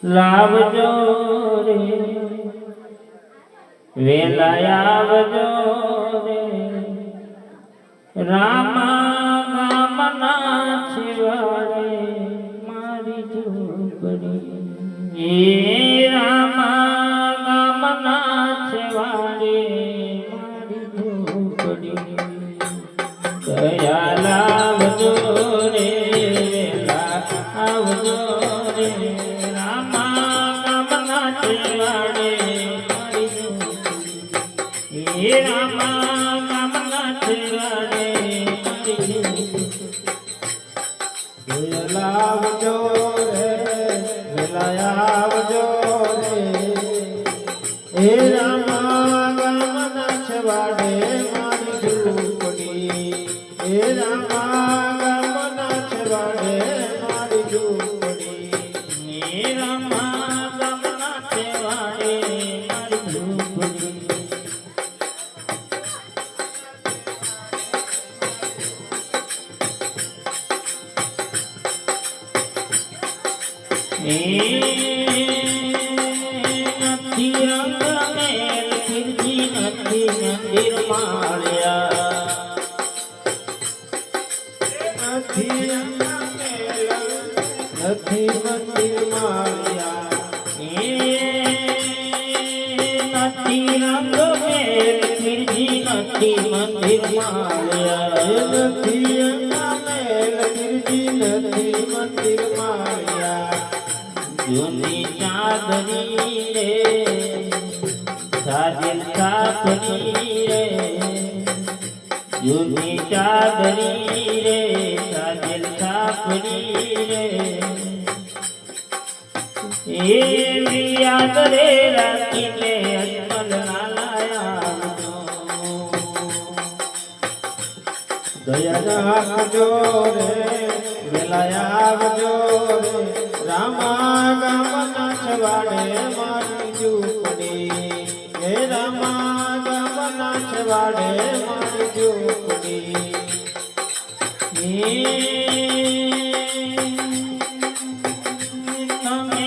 લાવજો રે વેલા આવજો રે રામા ગામના છેવાડે મારી ઝૂંપડી એ રામા ગામના છેવાડે મારી ઝૂંપડી કયા લાવજો રે વેલા આવજો રે રામા ગામના છેવાડે મારી ઝૂંપડી એ રામા ગામના છેવાડે લાવજો રે વેલા આવજો રે હે રામા ગામના છેવાડે મારી ઝૂંપડી હે રામા ગામના છેવાડે મારી ઝૂંપડી હે રામા ગામના છેવાડે મારી ઝૂંપડી નથી રંગ મેલ ફિરજી નથી મંદિર માળ્યા નથી રંગ મેલ નથી મંદિર માળ્યા નથી રંગ મેલ ફિરજી નથી મંદિર માળ્યા નથી રંગ મેલ ફિરજી નથી મંદિર માળ્યા જૂની ચાદરી રે સાજલ સાપરી રે જૂની ચાદરી રે સાજલ સાપરી રે એવી યાદ રે રાખીને અજમલ ના લાયા દયા રાખજો રે વેલા આવજો રે રામા ગામના છેવાડે મારી ઝૂંપડી હે રામા ગામના છેવાડે મારી ઝૂંપડી તમે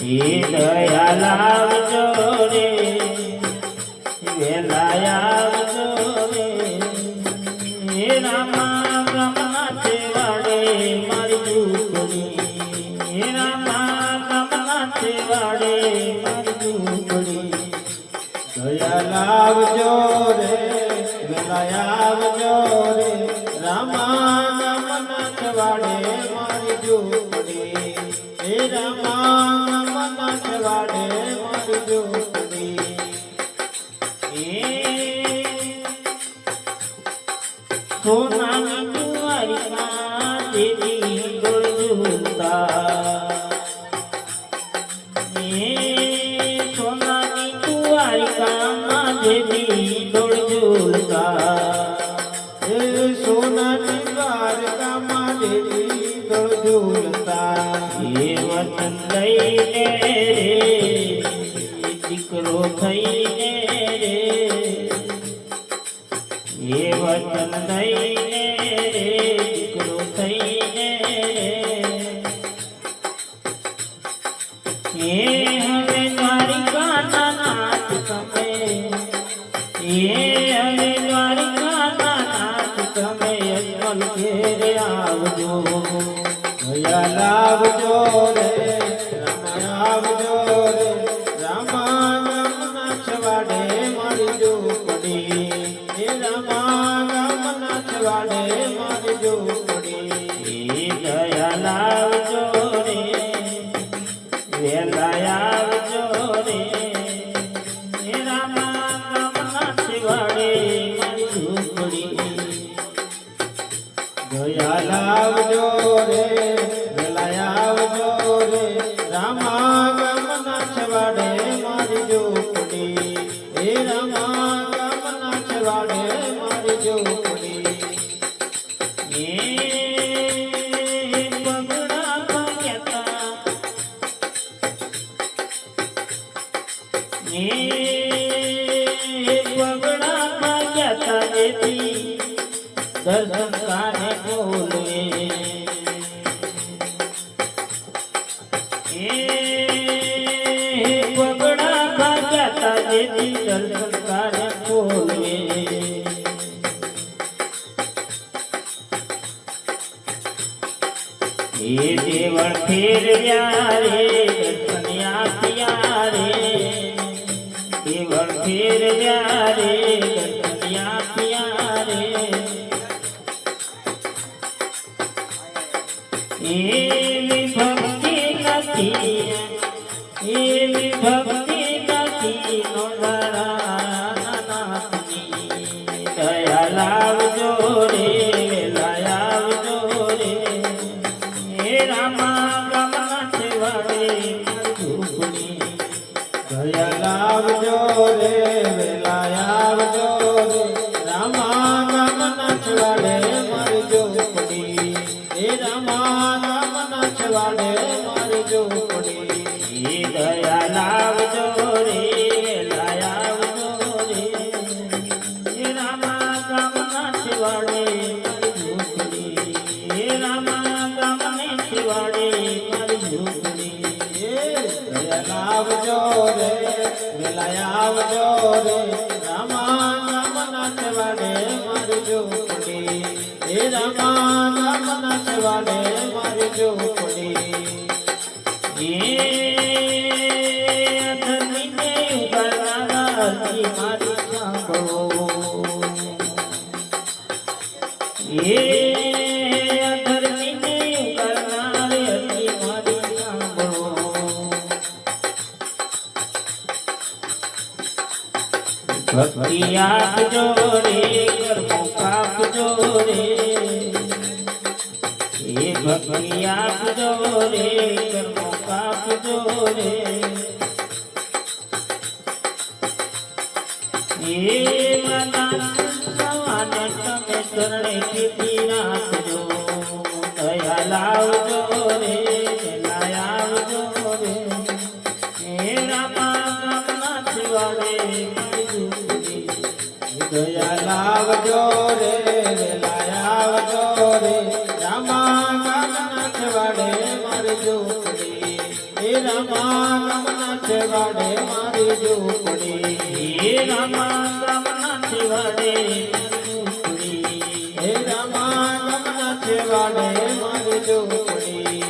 દયા લાવજો રે વેલા આવજો રે હે રામા ગામના છેવાડે મારી ઝૂંપડી હે રામા ગામના છેવાડે મારી ઝૂંપડી દયા લાવજો રે વેલા આવજો રે રામા ગામના છેવાડે મારી ઝૂંપડી હે રામા ગામના છેવાડે મારી ઝૂંપડી સોનાની દ્વારિકા દેવી ગોળ ઝૂલતા સોનાની દ્વારિકામાં દેવી ગોળ ઝૂલતા સોનાની દ્વારિકામાં દેવી ગોળ ઝૂલતા એ વતન લઈને રે દીકરો થઈને રે એ વતન લઈને રે દીકરો થઈને એ હવે દ્વારિકાના નાથ તમે એ હવે દ્વારિકાના નાથ તમે અજમલ ઘેરે આવજો દયા લાવજો રે રામા આવજો રે રામા ગામના છેવાડે મારી ઝૂંપડી હે રામા ગામના છેવાડે મારી ઝૂંપડી દયા લાવજો રે વેલા આવજો રે હે રામા ગામના છેવાડે મારી ઝૂંપડી દયા લાવજો રે વેલા આવજો રે રામા ગામના છેવાડે મારી ઝૂંપડી હે રામા ગામના છેવાડે મારી ઝૂંપડી પગડા ભાગ્યતા પગડા ભાગ્યતા દેવી દર્શન કાને બોલવે પગડા ભાગ્યા જેથી દર્શન કાને બોલવે એ દેવળ ફેરવ્યા રે દર્શન આપ્યા રે દેવળ ફેરવ્યા રે દર્શન આપ્યા રે એવી ભક્તિ નથી એવી ભક્તિ નથી નોંધારા નાથની દયા લાવજો રે વેલા આવજો રે હે રામા ગામના છેવાડે ઝૂંપડી દયા લાવજો રે વેલા આવજો રે રામા ગામના છવાડે મારી ઝૂંપડી હે રામા ગામના છવાડે મારી ઝૂંપડી એ દયા લાવજો રે વેલા આવજો રે હે રામા ગામના છેવાડે મારી ઝૂંપડી હે રામા ગામને છેવાડે મારી ઝૂંપડી દયા લાવજો રે વેલા આવજો રે રામા ગામના છવાડે મારી ઝૂંપડી હે રામા ગામના છવાડે મારી ઝૂંપડી ધર્મીને ઉગાડનારા હરજી મારી સાંભળો એ ધર્મીને ઉગાડનારે હરજી મારી સાંભળો ભક્તિ આપજો રે કર્મો કાપજો રે એ ભક્તિ આપજો રે કર્મો કાપજો રે એ માતા સવાને તમે ચરણે કીધી રાખજો દયા લાવજો રે દયા આવજો રે એ રામા ગામના છેવાડે મારી ઝૂંપડી દયા લાવજો રે વેલા આવજો રે રામા ગામના છવાડે મારી ઝૂંપડી હે રામા ગામના છવાડે મારી ઝૂંપડી હે રામા ગામના છેવાડે ઝૂંપડી હે રામા ગામના છવાડે મારી ઝૂંપડી